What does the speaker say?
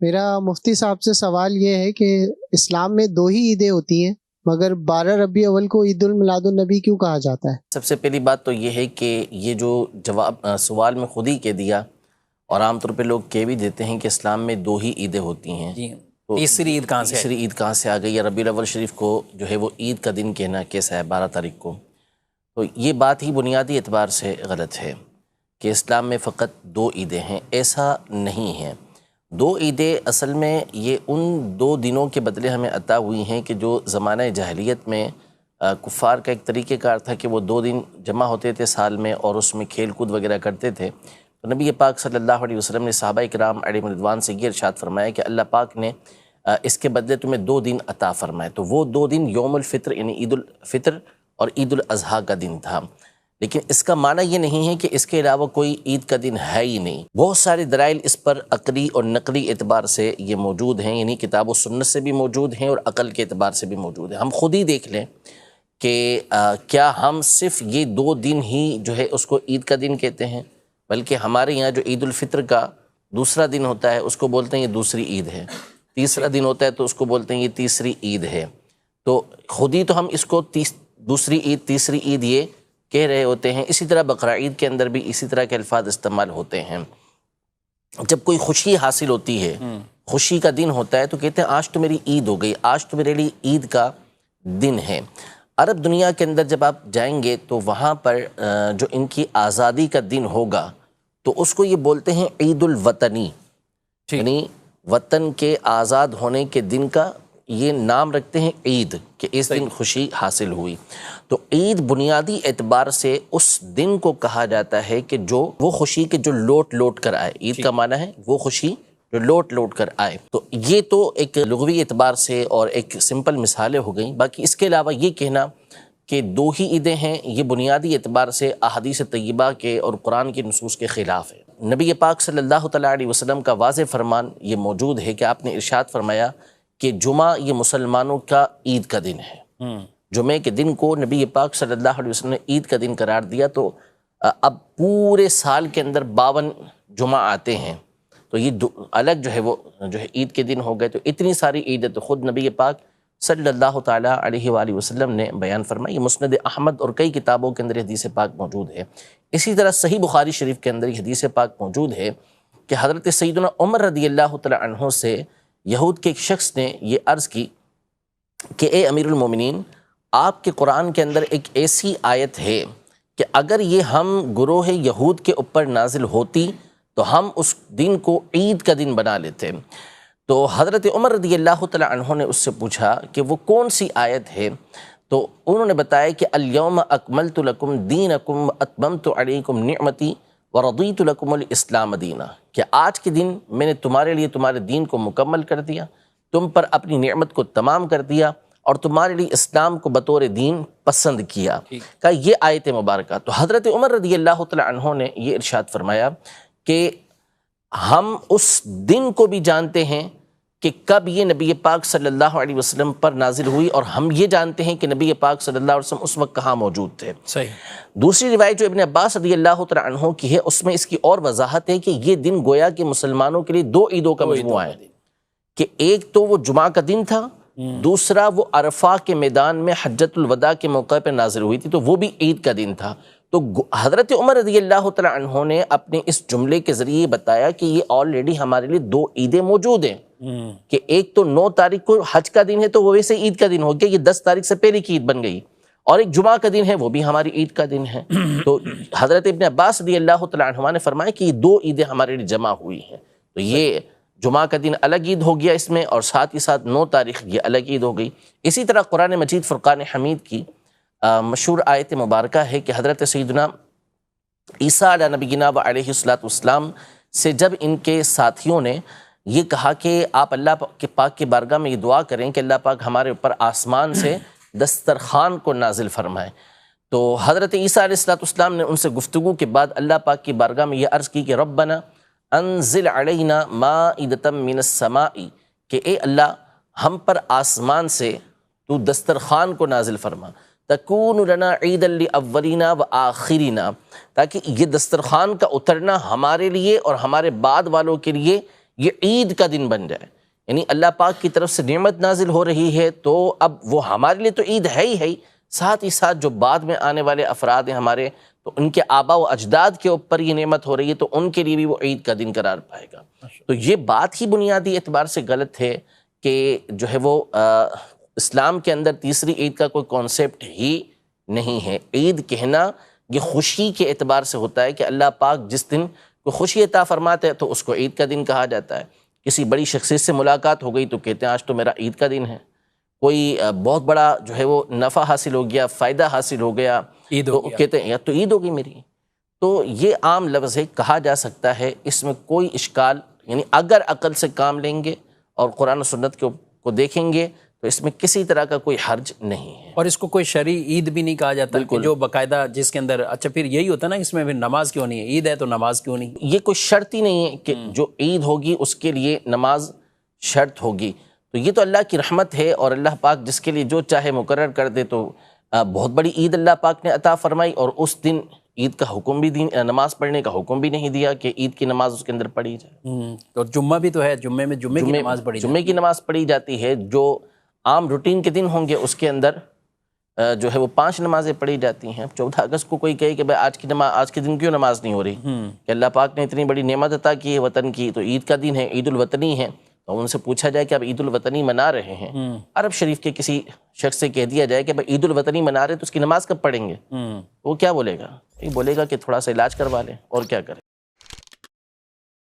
میرا مفتی صاحب سے سوال یہ ہے کہ اسلام میں دو ہی عیدیں ہوتی ہیں، مگر 12 ربیع اول کو عید الميلاد النبی کیوں کہا جاتا ہے؟ سب سے پہلی بات تو یہ ہے کہ یہ جو جواب سوال میں خود ہی کہہ دیا، اور عام طور پہ لوگ کہہ بھی دیتے ہیں کہ اسلام میں دو ہی عیدیں ہوتی ہیں۔ جی، تو تیسری عید کہاں سے تیسری عید کہاں سے آ گئی؟ یا ربیع الاول شریف کو جو ہے وہ عید کا دن کہنا کیسا ہے 12 تاریخ کو؟ تو یہ بات ہی بنیادی اعتبار سے غلط ہے کہ اسلام میں فقط دو عیدیں ہیں، ایسا نہیں ہے۔ دو عیدیں اصل میں یہ ان دو دنوں کے بدلے ہمیں عطا ہوئی ہیں کہ جو زمانہ جاہلیت میں کفار کا ایک طریقہ کار تھا کہ وہ 2 دن جمع ہوتے تھے سال میں، اور اس میں کھیل کود وغیرہ کرتے تھے۔ تو نبی پاک صلی اللہ علیہ وسلم نے صحابہ کرام علیہم رضوان سے یہ ارشاد فرمایا کہ اللہ پاک نے اس کے بدلے تمہیں 2 دن عطا فرمائے۔ تو وہ 2 دن یوم الفطر یعنی عید الفطر اور عید الاضحیٰ کا دن تھا، لیکن اس کا معنی یہ نہیں ہے کہ اس کے علاوہ کوئی عید کا دن ہے ہی نہیں۔ بہت سارے دلائل اس پر عقلی اور نقلی اعتبار سے یہ موجود ہیں، یعنی کتاب و سنت سے بھی موجود ہیں اور عقل کے اعتبار سے بھی موجود ہیں۔ ہم خود ہی دیکھ لیں کہ کیا ہم صرف یہ 2 دن ہی جو ہے اس کو عید کا دن کہتے ہیں، بلکہ ہمارے یہاں جو عید الفطر کا دوسرا دن ہوتا ہے اس کو بولتے ہیں یہ دوسری عید ہے، تیسرا دن ہوتا ہے تو اس کو بولتے ہیں یہ تیسری عید ہے۔ تو خود ہی تو ہم اس کو دوسری عید تیسری عید یہ کہہ رہے ہوتے ہیں۔ اسی طرح بقرہ عید کے اندر بھی اسی طرح کے الفاظ استعمال ہوتے ہیں۔ جب کوئی خوشی حاصل ہوتی ہے، خوشی کا دن ہوتا ہے، تو کہتے ہیں آج تو میری عید ہو گئی، آج تو میرے لیے عید کا دن ہے۔ عرب دنیا کے اندر جب آپ جائیں گے تو وہاں پر جو ان کی آزادی کا دن ہوگا تو اس کو یہ بولتے ہیں عید الوطنی، یعنی وطن کے آزاد ہونے کے دن کا یہ نام رکھتے ہیں عید، کہ اس دن خوشی حاصل ہوئی۔ تو عید بنیادی اعتبار سے اس دن کو کہا جاتا ہے کہ جو وہ خوشی کے جو لوٹ لوٹ کر آئے، عید کا معنی ہے وہ خوشی جو لوٹ لوٹ کر آئے۔ تو یہ تو ایک لغوی اعتبار سے اور ایک سمپل مثالیں ہو گئیں۔ باقی اس کے علاوہ یہ کہنا کہ 2 ہی عیدیں ہیں، یہ بنیادی اعتبار سے احادیث طیبہ کے اور قرآن کی نصوص کے خلاف ہے۔ نبی پاک صلی اللہ تعالیٰ علیہ وسلم کا واضح فرمان یہ موجود ہے کہ آپ نے ارشاد فرمایا کہ جمعہ یہ مسلمانوں کا عید کا دن ہے۔ جمعے کے دن کو نبی پاک صلی اللہ علیہ وسلم نے عید کا دن قرار دیا۔ تو اب پورے سال کے اندر 52 جمعہ آتے ہیں، تو یہ الگ جو ہے وہ جو ہے عید کے دن ہو گئے۔ تو اتنی ساری عیدیں تو خود نبی پاک صلی اللہ تعالیٰ علیہ وآلہ وسلم نے بیان فرمائی۔ یہ مسند احمد اور کئی کتابوں کے اندر حدیث پاک موجود ہے۔ اسی طرح صحیح بخاری شریف کے اندر یہ حدیث پاک موجود ہے کہ حضرت سیدنا عمر رضی اللہ تعالیٰ عنہ سے یہود کے ایک شخص نے یہ عرض کی کہ اے امیر المومنین، آپ کے قرآن کے اندر ایک ایسی آیت ہے کہ اگر یہ ہم گروہ یہود کے اوپر نازل ہوتی تو ہم اس دن کو عید کا دن بنا لیتے۔ تو حضرت عمر رضی اللہ تعالیٰ عنہ نے اس سے پوچھا کہ وہ کون سی آیت ہے؟ تو انہوں نے بتایا کہ الیوم اکملت لکم دینکم واتممت علیکم نعمتی ورضیت لکم الاسلام دینا، کہ آج کے دن میں نے تمہارے لیے تمہارے دین کو مکمل کر دیا، تم پر اپنی نعمت کو تمام کر دیا، اور تمہارے لیے اسلام کو بطور دین پسند کیا۔ کہ یہ آیت مبارکہ۔ تو حضرت عمر رضی اللہ تعالیٰ عنہ نے یہ ارشاد فرمایا کہ ہم اس دن کو بھی جانتے ہیں کہ کب یہ نبی پاک صلی اللہ علیہ وسلم پر نازل ہوئی، اور ہم یہ جانتے ہیں کہ نبی پاک صلی اللہ علیہ وسلم اس وقت کہاں موجود تھے۔ دوسری روایت جو ابن عباس رضی اللہ تعالیٰ عنہ کی ہے، اس میں اس کی اور وضاحت ہے کہ یہ دن گویا کہ مسلمانوں کے لیے 2 عیدوں کا مجموعہ ہے، کہ ایک تو وہ جمعہ کا دن تھا، دوسرا وہ عرفہ کے میدان میں حجۃ الوداع کے موقع پر نازل ہوئی تھی، تو وہ بھی عید کا دن تھا۔ تو حضرت عمر رضی اللہ تعالیٰ عنہ نے اپنے اس جملے کے ذریعے بتایا کہ یہ آلریڈی ہمارے لیے 2 عیدیں موجود ہیں، کہ ایک تو 9 تاریخ کو حج کا دن ہے تو وہ ویسے عید کا دن ہو گیا، یہ 10 تاریخ سے پہلے کی عید بن گئی، اور ایک جمعہ کا دن ہے وہ بھی ہماری عید کا دن ہے۔ تو حضرت ابن عباس رضی اللہ تعالیٰ عنہ نے فرمایا کہ یہ 2 عیدیں ہمارے لیے جمع ہوئی ہیں۔ تو یہ جمعہ کا دن الگ عید ہو گیا اس میں، اور ساتھ ہی ساتھ 9 تاریخ یہ الگ عید ہو گئی۔ اسی طرح قرآن مجید فرقان حمید کی مشہور آیت مبارکہ ہے کہ حضرت سیدنا عیسیٰ علیہ نبینا و علیہ السلام سے جب ان کے ساتھیوں نے یہ کہا کہ آپ اللہ کے پاک کی بارگاہ میں یہ دعا کریں کہ اللہ پاک ہمارے اوپر آسمان سے دسترخوان کو نازل فرمائے، تو حضرت عیسیٰ علیہ السلام نے ان سے گفتگو کے بعد اللہ پاک کی بارگاہ میں یہ عرض کی کہ ربنا انزل علینا مائدۃ من السماء، کہ اے اللہ ہم پر آسمان سے تو دسترخوان کو نازل فرما، تکون لنا عیدا لاولینا و آخرینا، تاکہ یہ دسترخوان کا اترنا ہمارے لیے اور ہمارے بعد والوں کے لیے یہ عید کا دن بن جائے، یعنی اللہ پاک کی طرف سے نعمت نازل ہو رہی ہے تو اب وہ ہمارے لیے تو عید ہے ہی، ساتھ ہی ساتھ جو بعد میں آنے والے افراد ہیں ہمارے، تو ان کے آبا و اجداد کے اوپر یہ نعمت ہو رہی ہے تو ان کے لیے بھی وہ عید کا دن قرار پائے گا۔ تو یہ بات ہی بنیادی اعتبار سے غلط ہے کہ جو ہے وہ اسلام کے اندر تیسری عید کا کوئی کانسیپٹ ہی نہیں ہے۔ عید کہنا یہ خوشی کے اعتبار سے ہوتا ہے کہ اللہ پاک جس دن کوئی خوشی عطا فرماتے ہیں تو اس کو عید کا دن کہا جاتا ہے۔ کسی بڑی شخصیت سے ملاقات ہو گئی تو کہتے ہیں آج تو میرا عید کا دن ہے۔ کوئی بہت بڑا جو ہے وہ نفع حاصل ہو گیا، فائدہ حاصل ہو گیا تو کہتے ہیں یا تو عید ہوگی میری۔ تو یہ عام لفظ ہے، کہا جا سکتا ہے، اس میں کوئی اشکال، یعنی اگر عقل سے کام لیں گے اور قرآن و سنت کو دیکھیں گے تو اس میں کسی طرح کا کوئی حرج نہیں ہے۔ اور اس کو کوئی شرعی عید بھی نہیں کہا جاتا کہ جو باقاعدہ جس کے اندر، اچھا پھر یہی ہوتا نا، اس میں پھر نماز کیوں نہیں ہے؟ عید ہے تو نماز کیوں نہیں؟ یہ کوئی شرط ہی نہیں ہے کہ جو عید ہوگی اس کے لیے نماز شرط ہوگی، تو یہ تو اللہ کی رحمت ہے، اور اللہ پاک جس کے لیے جو چاہے مقرر کر دے۔ تو بہت بڑی عید اللہ پاک نے عطا فرمائی، اور اس دن عید کا حکم بھی دی، نماز پڑھنے کا حکم بھی نہیں دیا کہ عید کی نماز اس کے اندر پڑھی جائے۔ اور جمعہ بھی تو ہے، جمعے میں جمعے کی نماز پڑھی جمعے کی نماز پڑھی جاتی ہے، جو عام روٹین کے دن ہوں گے اس کے اندر جو ہے وہ 5 نمازیں پڑھی جاتی ہیں۔ 14 اگست کو کوئی کہے کہ بھائی آج کے دن کیوں نماز نہیں ہو رہی، کہ اللہ پاک نے اتنی بڑی نعمت عطا کی ہے وطن کی، تو عید کا دن ہے، عید الوطنی ہے، تو ان سے پوچھا جائے کہ اب عید الوطنی منا رہے ہیں، عرب شریف کے کسی شخص سے کہہ دیا جائے کہ بھائی عید الوطنی منا رہے تو اس کی نماز کب پڑھیں گے، وہ کیا بولے گا؟ یہ بولے گا کہ تھوڑا سا علاج کروا لیں، اور کیا کریں۔